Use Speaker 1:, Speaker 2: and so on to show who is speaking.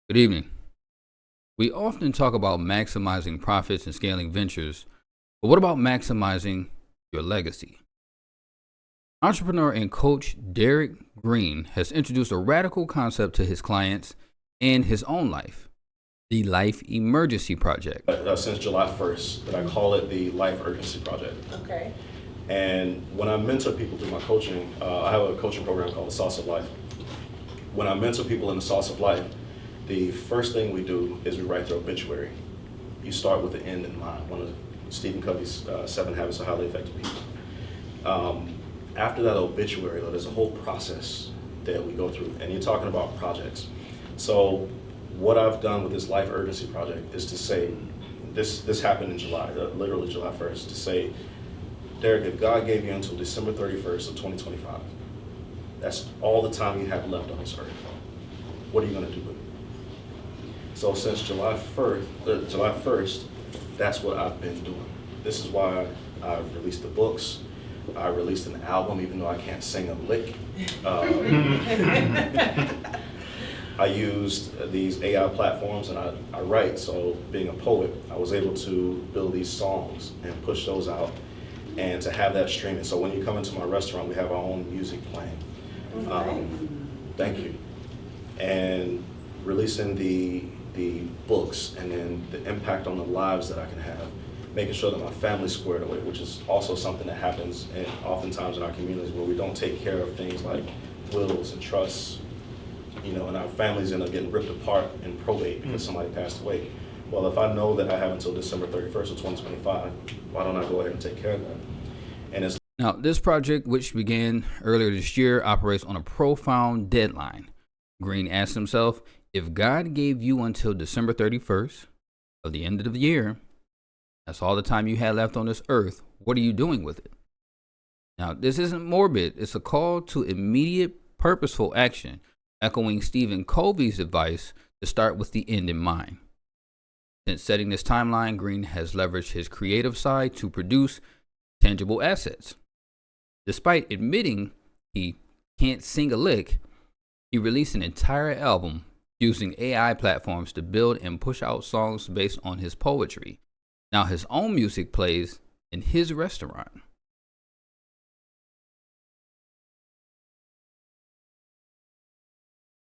Speaker 1: Good evening. We often talk about maximizing profits and scaling ventures, but what about maximizing your legacy? Entrepreneur and coach Derrick Green has introduced a radical concept to his clients and his own life, the Life Emergency Project.
Speaker 2: Since July 1st, but I call it the Life Urgency Project.
Speaker 3: Okay.
Speaker 2: And when I mentor people through my coaching, I have a coaching program called the Sauce of Life. When I mentor people in the Sauce of Life, the first thing we do is we write their obituary. You start with the end in mind, one of Stephen Covey's 7 Habits of Highly Effective People. After that obituary, though, there's a whole process that we go through, and you're talking about projects. So what I've done with this Life Urgency Project is to say, this happened in July, literally July 1st, to say, Derrick, if God gave you until December 31st of 2025, that's all the time you have left on this earth. What are you going to do with it? So since July 1st, that's what I've been doing. This is why I've released the books. I released an album, even though I can't sing a lick. I used these AI platforms, and I write. So being a poet, I was able to build these songs and push those out, and to have that streaming. So when you come into my restaurant, we have our own music playing. Thank you. And releasing the books, and then the impact on the lives that I can have, making sure that my family's squared away, which is also something that happens oftentimes in our communities where we don't take care of things like wills and trusts, and our families end up getting ripped apart in probate because somebody passed away. Well, if I know that I have until December 31st of 2025, why don't I go ahead and take care of that? And
Speaker 1: Now, this project, which began earlier this year, operates on a profound deadline. Green asked himself, if God gave you until December 31st of the end of the year, that's all the time you had left on this earth, what are you doing with it? Now, this isn't morbid. It's a call to immediate, purposeful action, echoing Stephen Covey's advice to start with the end in mind. Since setting this timeline, Green has leveraged his creative side to produce tangible assets. Despite admitting he can't sing a lick, he released an entire album using AI platforms to build and push out songs based on his poetry. Now his own music plays in his restaurant.